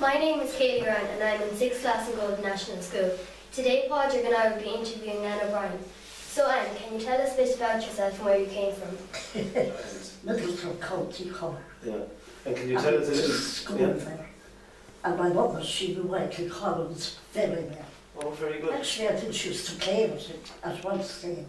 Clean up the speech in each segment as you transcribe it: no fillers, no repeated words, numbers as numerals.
My name is Katie Ryan and I'm in 6th class in Golden National School. Today Padraig and I will be interviewing Anne O'Brien. So Anne, can you tell us a bit about yourself and where you came from? Middleton County Cork. Yeah. And can you tell us a little... School there. And my mother, she knew Michael Collins very well. Oh, very good. Actually, I think she used to play with it at one stage.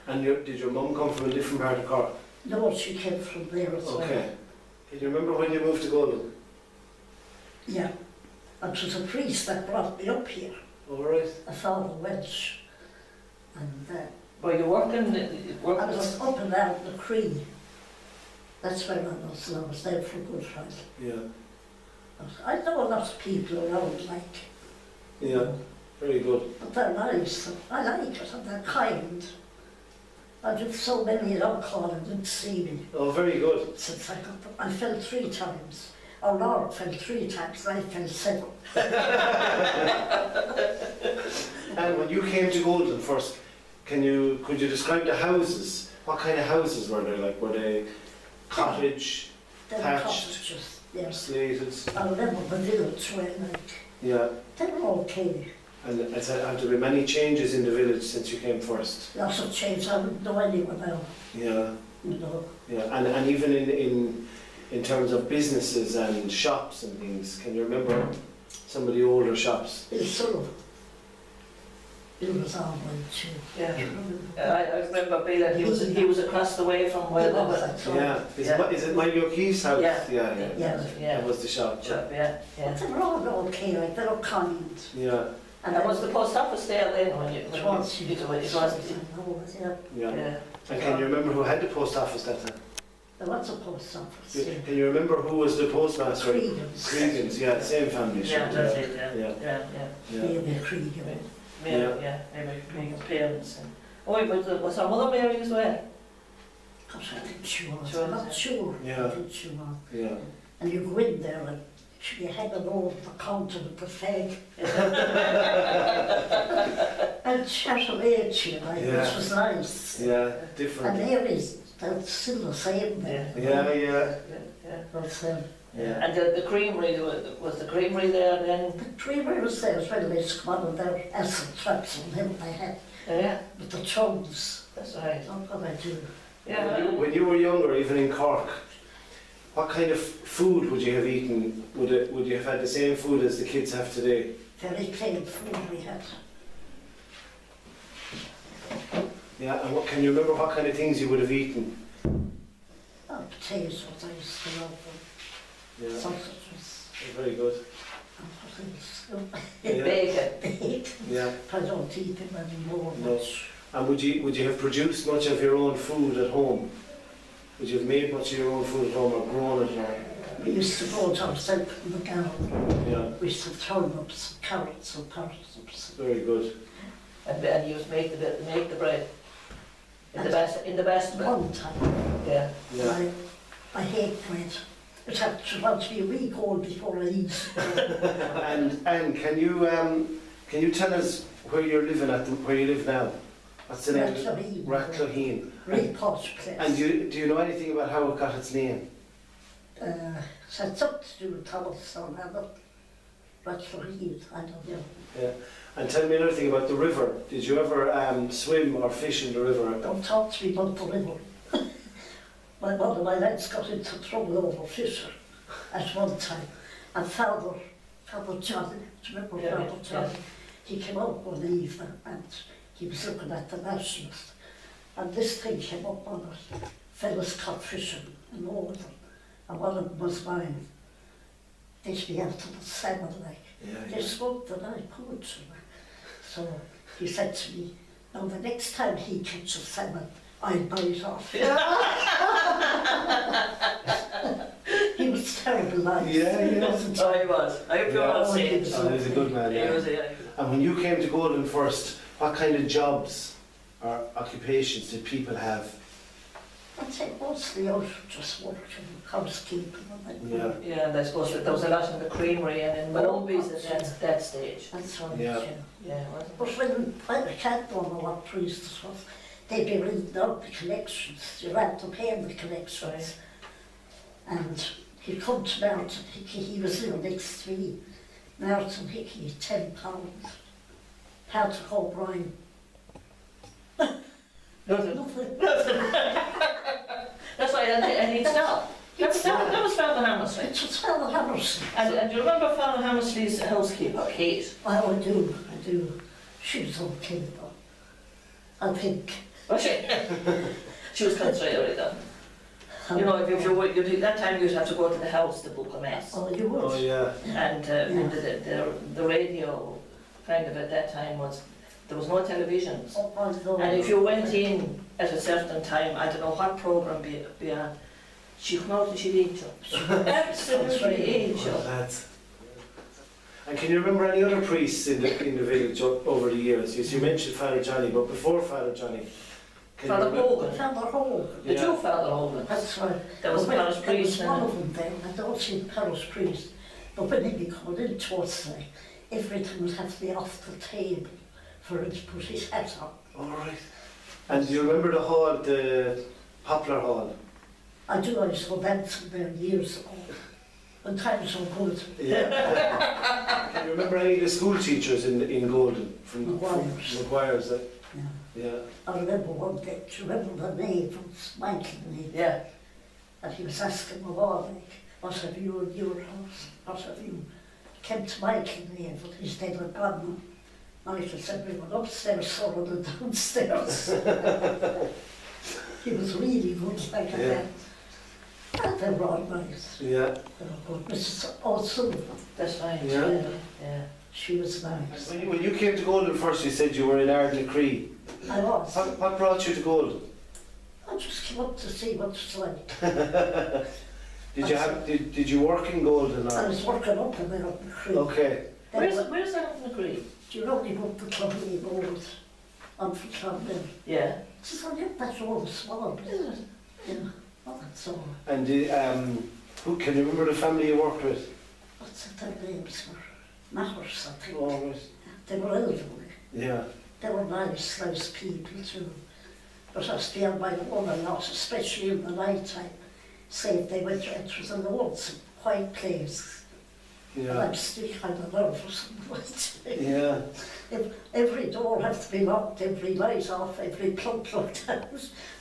And did your mum come from a different part of Cork? No, she came from there as well. Okay. Can you remember when you moved to Golden? Yeah. And it was a priest that brought me up here. All right. A Father Welsh. And Were you working? I was up and down the Cree. That's where I was. I was there for a good while. Yeah. I know a lot of people around, like. Yeah. Very good. But they're nice. I like it, and they're kind. I did so many young calling didn't see me. Oh, very good. Since I got them. I fell 3 times. Our Lord fell 3 times, and I fell 7. And when you came to Golden first, could you describe the houses? What kind of houses were they? Like, were they cottage, Then thatched, cottages, yes. slated? I remember the village where, like, Yeah. they were okay. And have there been many changes in the village since you came first? Lots of change. I wouldn't know anyone now, Yeah. you know. Yeah. And even in terms of businesses and shops and things, can you remember some of the older shops? It's sort of, it was all right too. Yeah. I remember Bill, he was across the way from where they were. Yeah. Is it Mike O'Keefe's house? Yeah. Yeah. That was the shop. Yeah. But they were all okay, like, they were kind. Yeah. And there was the post office there then when you... It was. It was. Yeah. Yeah. And can you remember who had the post office that time? There was a post office. Can you remember who was the postmaster? Creegans. Creegans, yeah, same family. Yeah, that's it, Yeah. yeah. Maybe Creegan. Yeah, maybe parents. And, but was her mother Mary as well? Gosh, I think she was. She was, I'm not sure. Yeah. I think she was. Yeah. And you go in there and she had an over the counter with the fag. And chat away to you, like, Yeah. which was nice. Yeah, different. And there is, that's still the same there. Yeah. But, Yeah. And the creamery, was the creamery there then? the dreamer was there as well. They used to come on with their acid traps on him they had. Yeah, With the chums. that's right. That's what I do. Yeah. When you were younger, even in Cork, what kind of food would you have eaten? Would you have had the same food as the kids have today? Very plain food we had. Yeah, and can you remember what kind of things you would have eaten? Oh, potatoes, I used to love them. Yeah, Sausages. very good. And what else? Yeah. Bacon. Yeah. I don't eat them anymore No. much. And would you have produced much of your own food at home? Would you have made much of your own food at home or grown it at home? We used to grow it ourselves in the garden. Yeah, We used to have turnips and carrots and parsnips. very good. And you used to make the bread in the best bread. One time, Yeah. Yeah. I hate bread. It had to be a week old before I eat. And can you tell us where you're living where you live now? What's the name? Rathloheen. Rathloheen. Really posh place. And do you know anything about how it got its name? It had something to do with Thomas or another. Rathloheen, I don't know. Yeah. And tell me another thing about the river. Did you ever swim or fish in the river? Don't talk to me about the river. My mother, my legs got into trouble over Fisher at one time. And Father Johnny, do you remember Yeah, Father Johnny? He came out one evening and he was looking at the Nationalist. And this thing came up on it. Fellas caught fishing in all of them. And one of them was mine. They'd be after the salmon, like. They smoked the night good. So he said to me, now the next time he catches salmon, I'll buy it off. He was terrible nice. Yeah. Wasn't Oh, he was. I hope you all see it. Oh, he's a good man, He yeah. was, yeah. And when you came to Golden first, what kind of jobs or occupations did people have? I'd say mostly out just working, housekeeping and that. Yeah. Yeah, and I suppose that there was a lot in the creamery and in Malumbi's at that stage. That's right, Yeah. Yeah, wasn't it? But when I can't know what priestess was, they'd be reading out the collections. You had to pay the collections. And he'd come to me out, he was in next to me, Martin Hickey, £10. Patrick O'Brien, Nothing. nothing. That's why I need to know. That was Father Hammersley. It was Father Hammersley. And do you remember Father Hammersley's housekeeper, Kate? Well, I do. She was okay though. I think. Was she? She was considerate then. You know, if you that time you'd have to go to the house to book a mass. Oh, you would? Oh, yeah. And the radio kind of at that time was, there was no televisions. Oh, my God. And if you went in at a certain time, I don't know what programme be on, she'd come out and she'd eat you. Absolutely eat you. Oh, that's... And can you remember any other priests in the village over the years? You mentioned Father Johnny, but before Father Johnny, can Father you remember? Hogan. Father Hogan. The two Father Hogans. That's right. There was a parish priest. There was one of them then, I don't see the parish priest. But when he became into us, everything would have to be off the table for him to put his hat on. All right. And do you remember the hall, the Poplar Hall? I do, I used to go dancing there years ago. When times were good. Yeah. Can you remember any of the school teachers in Golden? From Maguire's? Yeah. Yeah. I remember one day, do you remember the name from Michael Name? Yeah. And he was asking my mom, like, what have you in your house? What have you? Came to Michael Name, but he's dead and gone. Michael said, we went upstairs, so than downstairs. He was really good like that. And they were all nice. Yeah. They were good. Mrs. O'Sullivan, That's right. Yeah. Yeah. she was nice. When you came to Golden first, you said you were in Ardnacree. I was. What brought you to Golden? I just came up to see what it's like. Did you work in Golden? I Or? was working up in there up the creek. Okay. Where's that up in the creek? Do you know when you go up the Clonmel Road on for Clonmel? Yeah. It's only up that road, small, isn't it? Yeah, well, that's all. And who can you remember the family you worked with? What's it, their names were? Matters, I think. Oh, right. They were elderly. Yeah. They were nice people too. But I was beyond my own a lot, especially in the night time. Say if they went to it was an old, quiet place. And Yeah. I'm still kind of nervous and Yeah. every door has to be locked, every light off, every plug plugged out,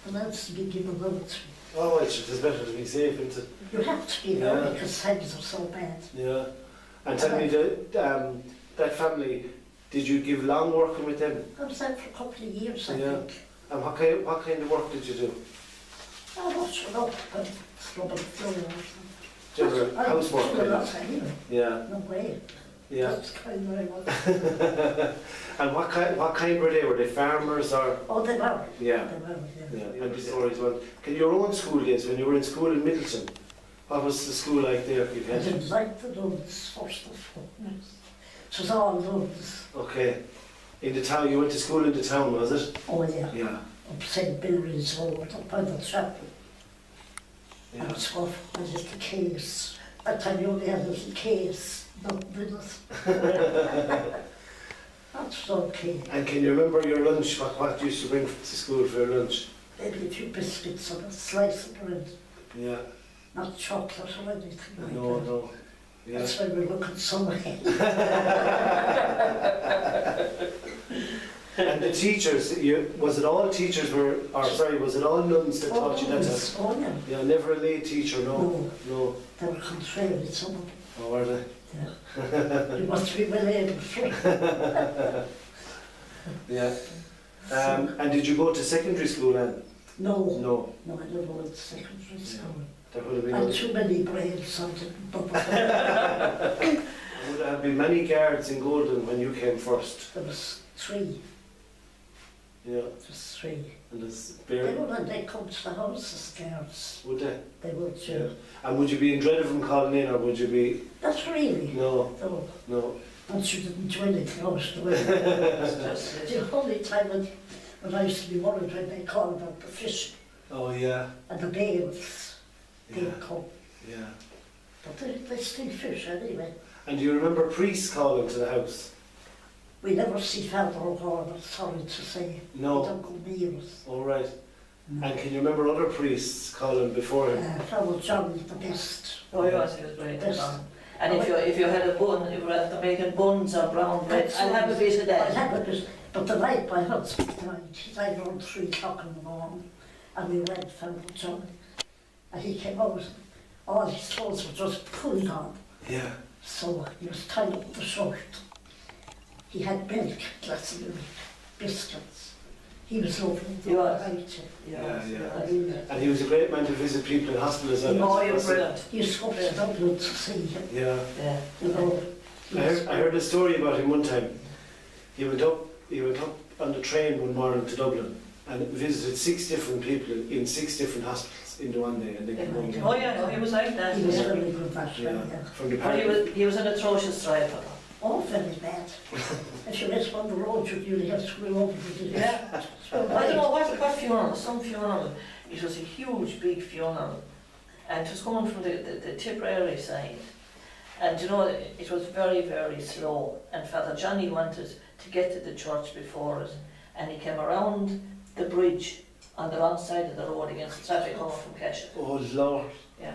and that's the beginning of it. Oh, it's better to be safe, isn't it? You have to be there because times are so bad. Yeah. And tell me, that family, did you give long working with them? I was there for a couple of years, I Yeah. think. And what kind of work did you do? I watched it up and scrubbing the floor. General housework? I not anyway. Yeah. No way. Yeah. That's kind of what. And what kind were they? Were they farmers or? Oh, they were. Yeah. They were, yeah. Yeah. And the stories well. Can your own school days when you were in school in Middleton? What was the school like there? You I had? didn't like the nuns first of all. It was all nuns. Okay. In the town, you went to school in the town, was it? Oh, yeah. Yeah. Up St. Billy's Road, up by the chapel. Yeah. And it's got a little case. That time you only had a little case, nothing in it. That's okay. And can you remember your lunch? What you used to bring to school for your lunch? Maybe a few biscuits and a slice of bread. Yeah. Not chocolate or anything like No, that. no. Yeah. That's why we're looking so ahead. And the teachers, was it all teachers was it all nuns that taught you that? Oh, yeah. Yeah, never a lay teacher, no. No. They were contrary, some of them. Oh, were they? Yeah. You must be well able to. Yeah. And did you go to secondary school then? No. No. No, I don't know what secondary school. There would have been. I had too many brains on it. There would have been many guards in Golden when you came first. There was 3. Yeah. Just 3. And there's They barely. would when they come to the house as guards. Would they? They would, Yeah. yeah. And would you be in dread of them calling in, or would you be? That's really. No. No. No. Once you didn't do anything else to it. The only time when I used to be worried when they called about the fishing Oh yeah. and the bailiffs, Yeah. they'd come. Yeah. But they still fish anyway. And do you remember priests calling to the house? We never see Father O'Gorman, sorry to say. No. They don't go near us. All right. And can you remember other priests calling before him? Father John, the best. Oh, he was great. Best. And if you had a bun, if you were making buns or brown bread, I'll have a bit of I'll that. have a bit, but the night my husband died, he died around 3 o'clock in the morning, and we went for the job, and he came out, all his clothes were just pulled on, Yeah. so he was tying up the shirt. He had milk, glass of milk, biscuits. He was lovely. He was. Yeah. I mean, And he was a great man to visit people in hospital as well. Oh, you're brilliant. he used to go up to Dublin to see him, Yeah. Yeah. you know. I heard a story about him one time. He went up on the train one morning to Dublin and visited 6 different people in 6 different hospitals in the one day, and they came home. Oh yeah, no, he was like that. He was Yeah. very good that way, yeah. From the But he was an atrocious driver. Oh, very bad. If you miss on the road, you really have to go over with it. Yeah. I don't know what funeral, some funeral. It was a huge, big funeral, and it was coming from the Tipperary side. And you know, it was very, very slow. And Father Johnny wanted to get to the church before it, and he came around the bridge on the wrong side of the road against the traffic coming from Kesha. Oh Lord. Yeah.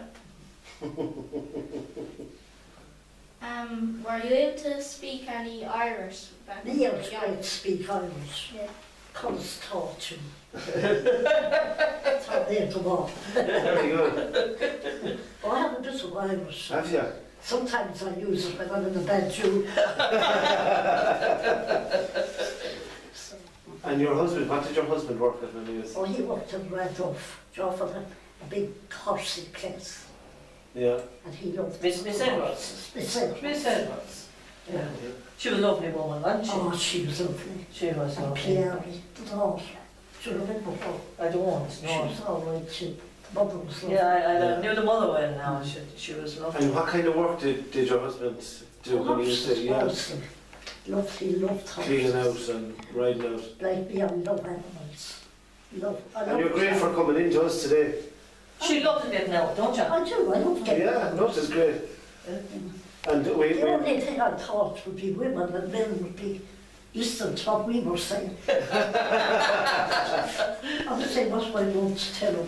Were you able to speak any Irish back when you Neil were young? tried to speak Irish. Yeah. Cons taught him. That's how they come off. Very good. Oh, I have a bit of Irish. Have you? Sometimes I use it when I'm in a bad mood. And your husband, what did your husband work at when he was? Oh, he worked in Randolph, Joffin, a big horsey place. Yeah. And he loved Miss Edwards. Miss Edwards. Miss Edwards. Yeah. Yeah. She was a lovely woman, wasn't she? Oh, she was lovely. She was And lovely. Pierre, the daughter. Do you remember her? I don't She know. was all right, the mother was lovely. Yeah, I knew the mother well now. She was lovely. And what kind of work did your husband do when he was there? Yeah. He loved her. Cleaning out and riding out. Like me, I love animals. And you're great for coming in to us today. She loved it now, don't you? I do, I love getting Yeah, no, it's great. And The only thing I thought would be women and men would be listening to what we were saying. I would say, what's my notes tell them?